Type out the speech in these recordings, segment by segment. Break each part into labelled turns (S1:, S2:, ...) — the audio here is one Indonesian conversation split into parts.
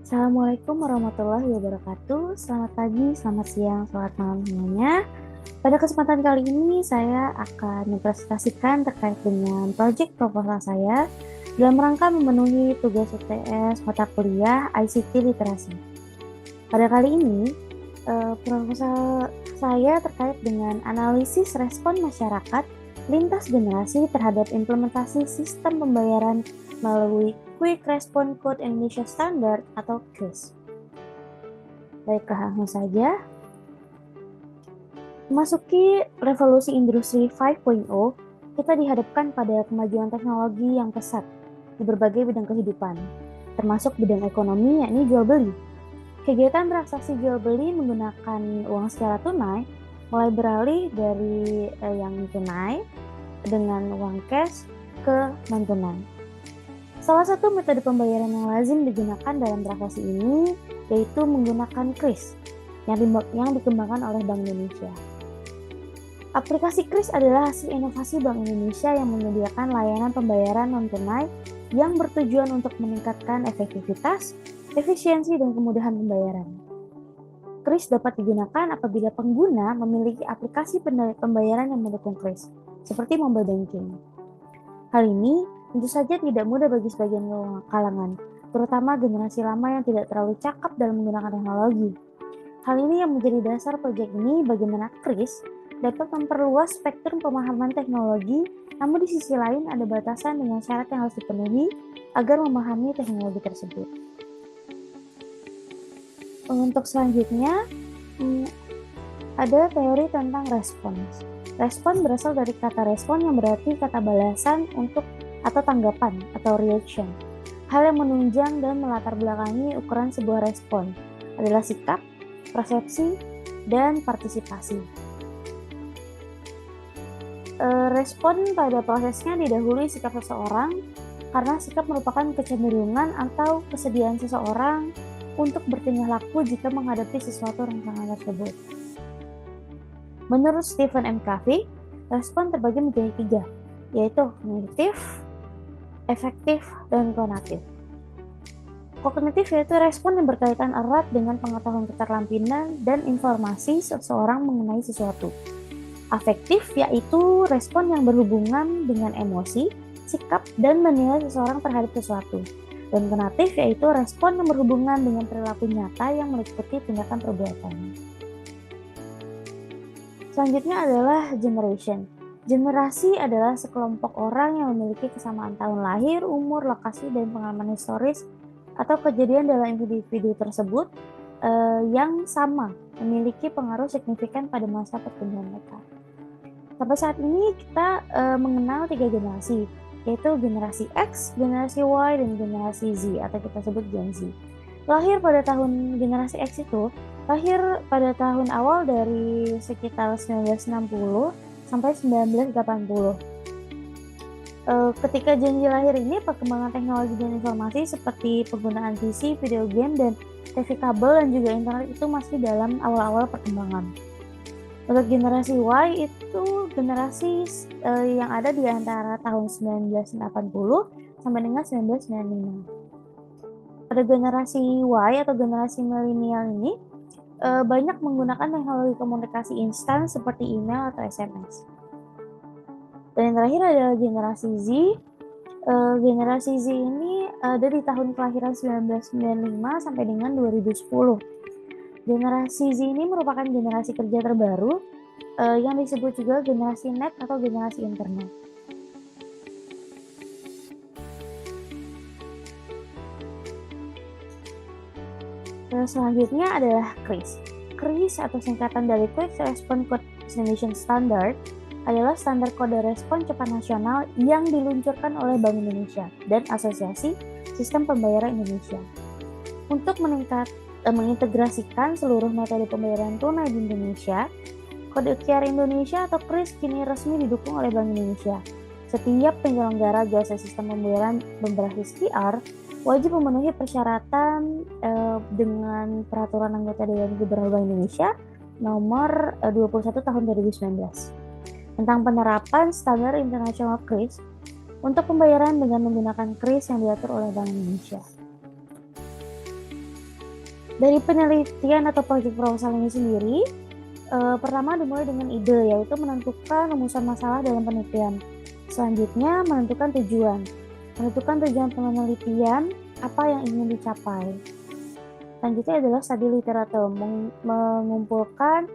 S1: Assalamualaikum warahmatullahi wabarakatuh. Selamat pagi, selamat siang, selamat malam semuanya. Pada kesempatan kali ini saya akan mempresentasikan terkait dengan proyek proposal saya dalam rangka memenuhi tugas UTS mata kuliah ICT Literasi. Pada kali ini, proposal saya terkait dengan analisis respon masyarakat lintas generasi terhadap implementasi sistem pembayaran melalui Quick Response Code Indonesia Standard atau QRIS. Baiklah, langsung saja. Memasuki revolusi industri 5.0, kita dihadapkan pada kemajuan teknologi yang pesat di berbagai bidang kehidupan, termasuk bidang ekonomi, yakni jual beli. Kegiatan transaksi jual beli menggunakan uang secara tunai mulai beralih dari yang tunai dengan uang cash ke non-tunai. Salah satu metode pembayaran yang lazim digunakan dalam transaksi ini yaitu menggunakan QRIS yang dikembangkan oleh Bank Indonesia. Aplikasi QRIS adalah hasil inovasi Bank Indonesia yang menyediakan layanan pembayaran non-tunai yang bertujuan untuk meningkatkan efektivitas, efisiensi, dan kemudahan pembayaran. QRIS dapat digunakan apabila pengguna memiliki aplikasi pembayaran yang mendukung QRIS, seperti mobile banking. Hal ini tentu saja tidak mudah bagi sebagian kalangan, terutama generasi lama yang tidak terlalu cakap dalam menggunakan teknologi. Hal ini yang menjadi dasar proyek ini bagaimana QRIS dapat memperluas spektrum pemahaman teknologi, namun di sisi lain ada batasan dengan syarat yang harus dipenuhi agar memahami teknologi tersebut. Untuk selanjutnya, ada teori tentang respons. Respon berasal dari kata respon yang berarti kata balasan untuk atau tanggapan atau reaction. Hal yang menunjang dan melatar belakangi ukuran sebuah respon adalah sikap, persepsi, dan partisipasi. Respon pada prosesnya didahului sikap seseorang karena sikap merupakan kecenderungan atau kesediaan seseorang untuk bertingkah laku jika menghadapi sesuatu rangsangan tersebut. Menurut Stephen M. Covey, respon terbagi menjadi 3, yaitu kognitif, efektif, dan konatif. Kognitif yaitu respon yang berkaitan erat dengan pengetahuan keterampilan dan informasi seseorang mengenai sesuatu. Afektif yaitu respon yang berhubungan dengan emosi, sikap, dan menilai seseorang terhadap sesuatu. Dan konatif yaitu respon yang berhubungan dengan perilaku nyata yang meliputi tindakan perbuatan. Selanjutnya adalah generation. Generasi adalah sekelompok orang yang memiliki kesamaan tahun lahir, umur, lokasi, dan pengalaman historis atau kejadian dalam individu tersebut yang sama, memiliki pengaruh signifikan pada masa pertumbuhan mereka. Sampai saat ini kita mengenal 3 generasi, yaitu generasi X, generasi Y, dan generasi Z atau kita sebut Gen Z. Generasi X itu lahir pada tahun awal dari sekitar 1960 sampai 1980. Ketika Gen Z lahir ini, perkembangan teknologi dan informasi seperti penggunaan PC, video game, dan TV kabel dan juga internet itu masih dalam awal-awal perkembangan. Untuk generasi Y itu generasi yang ada di antara tahun 1980 sampai dengan 1995. Pada generasi Y atau generasi milenial ini banyak menggunakan teknologi komunikasi instan seperti email atau SMS. Dan yang terakhir adalah generasi Z. Generasi Z ini ada di tahun kelahiran 1995 sampai dengan 2010. Generasi Z ini merupakan generasi kerja terbaru yang disebut juga generasi net atau generasi internet. Selanjutnya adalah QRIS. QRIS atau singkatan dari Quick Response Code Indonesia Standard adalah standar kode respon cepat nasional yang diluncurkan oleh Bank Indonesia dan Asosiasi Sistem Pembayaran Indonesia untuk mengintegrasikan seluruh metode pembayaran tunai di Indonesia. Kode QR Indonesia atau QRIS kini resmi didukung oleh Bank Indonesia. Setiap penyelenggara jasa sistem pembayaran berbasis QR wajib memenuhi persyaratan dengan Peraturan Anggota Dewan Gubernur Bank Indonesia nomor 21 tahun 2019 tentang penerapan standar internasional QRIS untuk pembayaran dengan menggunakan QRIS yang diatur oleh Bank Indonesia. Dari penelitian atau proyek proposal ini sendiri, pertama dimulai dengan ide, yaitu menentukan rumusan masalah dalam penelitian. Selanjutnya, menentukan tujuan. Menentukan tujuan penelitian, apa yang ingin dicapai. Selanjutnya adalah studi literatur, mengumpulkan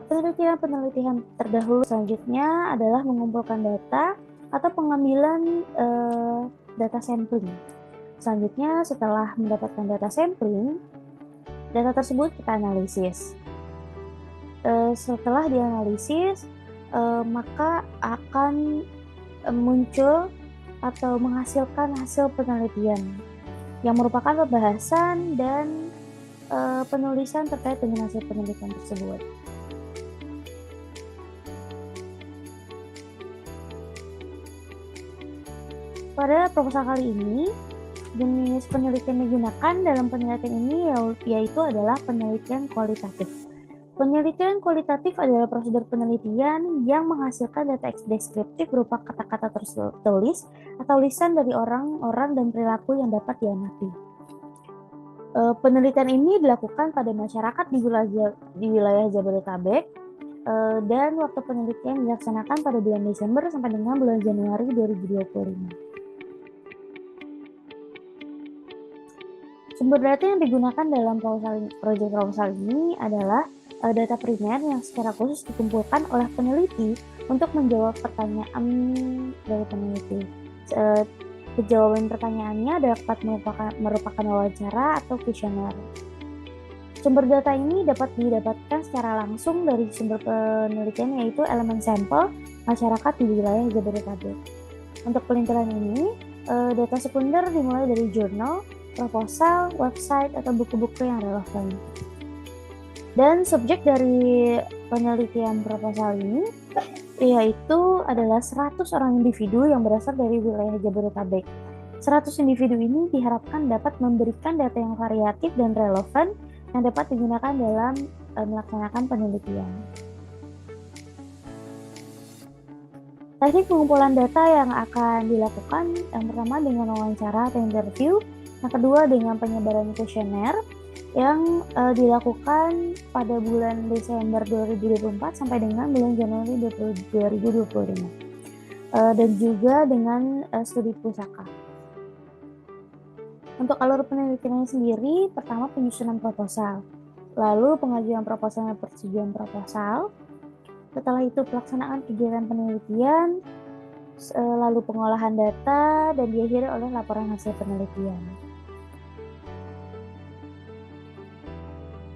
S1: penelitian-penelitian terdahulu. Selanjutnya adalah mengumpulkan data atau pengambilan data sampling. Selanjutnya, setelah mendapatkan data sampling, data tersebut kita analisis. Setelah dianalisis, maka akan muncul atau menghasilkan hasil penelitian yang merupakan pembahasan dan penulisan terkait dengan hasil penelitian tersebut. Pada proposal kali ini, jenis penelitian yang digunakan dalam penelitian ini yaitu adalah penelitian kualitatif. Penelitian kualitatif adalah prosedur penelitian yang menghasilkan data deskriptif berupa kata-kata tertulis atau lisan dari orang-orang dan perilaku yang dapat diamati. Penelitian ini dilakukan pada masyarakat di wilayah Jabodetabek, dan waktu penelitian dilaksanakan pada bulan Desember sampai dengan bulan Januari 2025. Sumber data yang digunakan dalam proyek proposal ini adalah data primer yang secara khusus dikumpulkan oleh peneliti untuk menjawab pertanyaan dari peneliti. Jawaban pertanyaannya dapat merupakan wawancara atau kuesioner. Sumber data ini dapat didapatkan secara langsung dari sumber penelitian, yaitu elemen sampel masyarakat di wilayah Jabodetabek. Untuk pelintiran ini, data sekunder dimulai dari jurnal, proposal, website, atau buku-buku yang relevan. Dan subjek dari penelitian proposal ini yaitu adalah 100 orang individu yang berasal dari wilayah Jabodetabek. 100 individu ini diharapkan dapat memberikan data yang variatif dan relevan yang dapat digunakan dalam melaksanakan penelitian. Teknik pengumpulan data yang akan dilakukan yang pertama dengan wawancara atau interview, yang kedua dengan penyebaran kuesioner yang dilakukan pada bulan Desember 2024 sampai dengan bulan Januari 2025, dan juga dengan studi pusaka. Untuk alur penelitiannya sendiri, pertama penyusunan proposal, lalu pengajuan proposal dan persetujuan proposal, setelah itu pelaksanaan kegiatan penelitian, lalu pengolahan data, dan diakhiri oleh laporan hasil penelitian.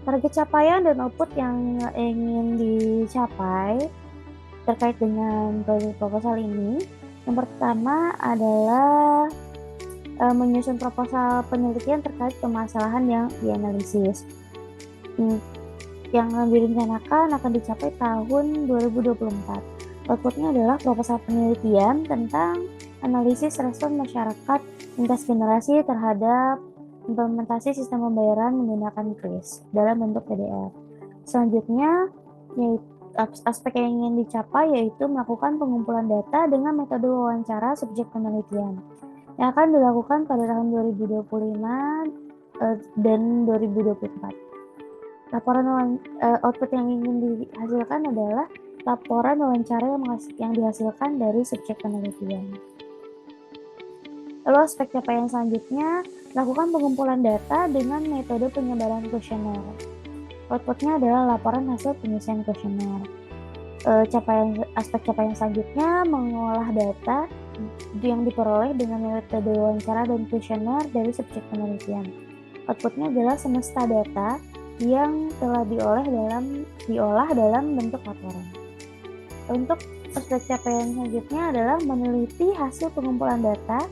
S1: Target capaian dan output yang ingin dicapai terkait dengan proyek proposal ini, yang pertama adalah menyusun proposal penelitian terkait permasalahan yang dianalisis. Yang direncanakan akan dicapai tahun 2024. Outputnya adalah proposal penelitian tentang analisis respon masyarakat lintas generasi terhadap implementasi sistem pembayaran menggunakan kris dalam bentuk PDF. Selanjutnya, aspek yang ingin dicapai yaitu melakukan pengumpulan data dengan metode wawancara subjek penelitian yang akan dilakukan pada tahun 2025 dan 2024. Laporan output yang ingin dihasilkan adalah laporan wawancara yang dihasilkan dari subjek penelitian. Lalu aspek capaian selanjutnya, lakukan pengumpulan data dengan metode penyebaran kuesioner. Outputnya adalah laporan hasil pengisian kuesioner. Aspek capaian selanjutnya, mengolah data yang diperoleh dengan metode wawancara dan kuesioner dari subjek penelitian. Outputnya adalah semesta data yang telah diolah dalam bentuk laporan. Untuk aspek capaian selanjutnya adalah meneliti hasil pengumpulan data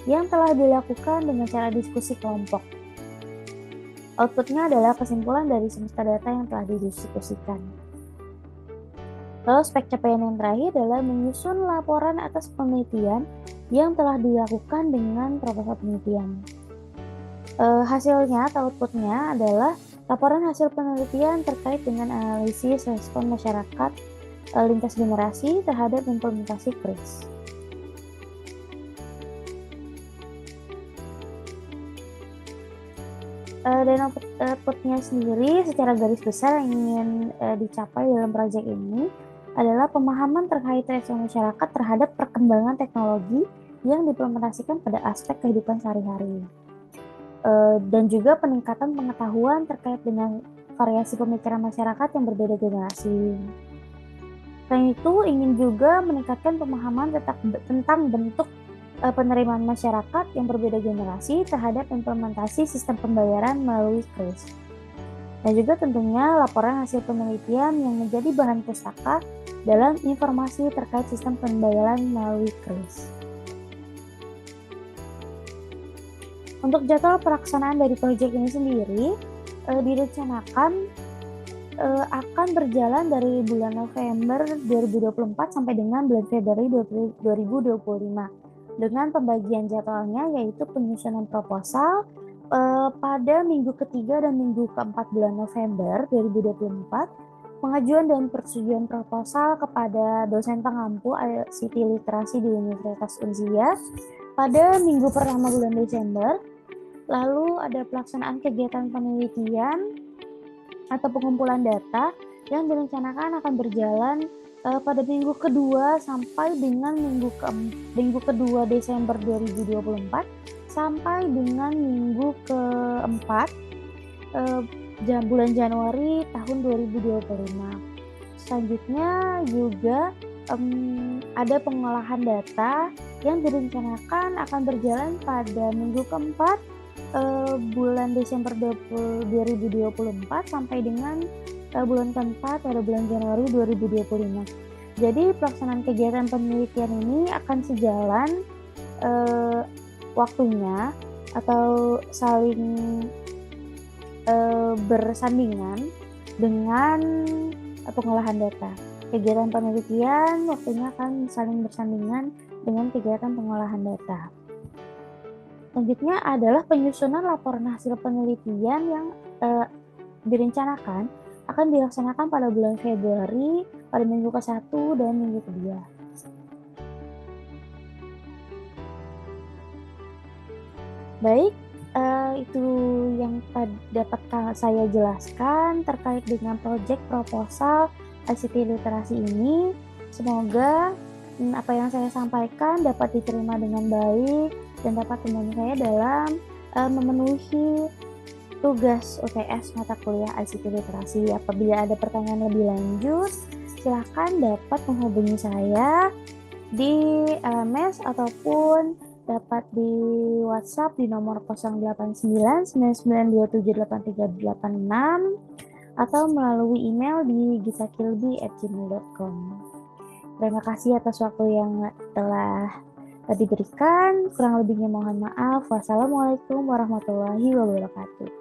S1: yang telah dilakukan dengan cara diskusi kelompok. Outputnya adalah kesimpulan dari semesta data yang telah didiskusikan. Lalu aspek capaian yang terakhir adalah menyusun laporan atas penelitian yang telah dilakukan dengan proposal penelitian. Hasilnya atau outputnya adalah laporan hasil penelitian terkait dengan analisis respon masyarakat lintas generasi terhadap implementasi kris. Dan outputnya sendiri secara garis besar yang ingin dicapai dalam proyek ini adalah pemahaman terkait respon masyarakat terhadap perkembangan teknologi yang diimplementasikan pada aspek kehidupan sehari-hari. Dan juga peningkatan pengetahuan terkait dengan variasi pemikiran masyarakat yang berbeda generasi. Selain itu, ingin juga meningkatkan pemahaman tentang bentuk penerimaan masyarakat yang berbeda generasi terhadap implementasi sistem pembayaran melalui KRIS. Dan juga tentunya laporan hasil penelitian yang menjadi bahan pustaka dalam informasi terkait sistem pembayaran melalui KRIS. Untuk jadwal pelaksanaan dari proyek ini sendiri direncanakan akan berjalan dari bulan November 2024 sampai dengan bulan Februari 2025 dengan pembagian jadwalnya yaitu penyusunan proposal pada minggu ketiga dan minggu keempat bulan November 2024, pengajuan dan persetujuan proposal kepada dosen pengampu ICT literasi di Universitas Unsia pada minggu pertama bulan Desember. Lalu ada pelaksanaan kegiatan penelitian atau pengumpulan data yang direncanakan akan berjalan pada minggu kedua sampai dengan minggu kedua Desember 2024 sampai dengan minggu keempat bulan Januari tahun 2025. Selanjutnya juga ada pengolahan data yang direncanakan akan berjalan pada minggu keempat bulan Desember 2024 sampai dengan bulan keempat pada bulan Januari 2025. Jadi pelaksanaan kegiatan penelitian ini akan sejalan waktunya atau saling bersandingan dengan pengolahan data. Kegiatan penelitian waktunya akan saling bersandingan dengan kegiatan pengolahan data. Selanjutnya adalah penyusunan laporan hasil penelitian yang direncanakan akan dilaksanakan pada bulan Februari pada minggu ke-1 dan minggu ke-2. Baik, itu yang dapat saya jelaskan terkait dengan proyek proposal ICT literasi ini. Semoga apa yang saya sampaikan dapat diterima dengan baik dan dapat membantu saya dalam memenuhi tugas UTS mata kuliah ICT literasi. Apabila ada pertanyaan lebih lanjut, silakan dapat menghubungi saya di LMS ataupun dapat di WhatsApp di nomor 089992783886 atau melalui email di gitakilbi@gmail.com. Terima kasih atas waktu yang telah diberikan. Kurang lebihnya mohon maaf. Wassalamualaikum warahmatullahi wabarakatuh.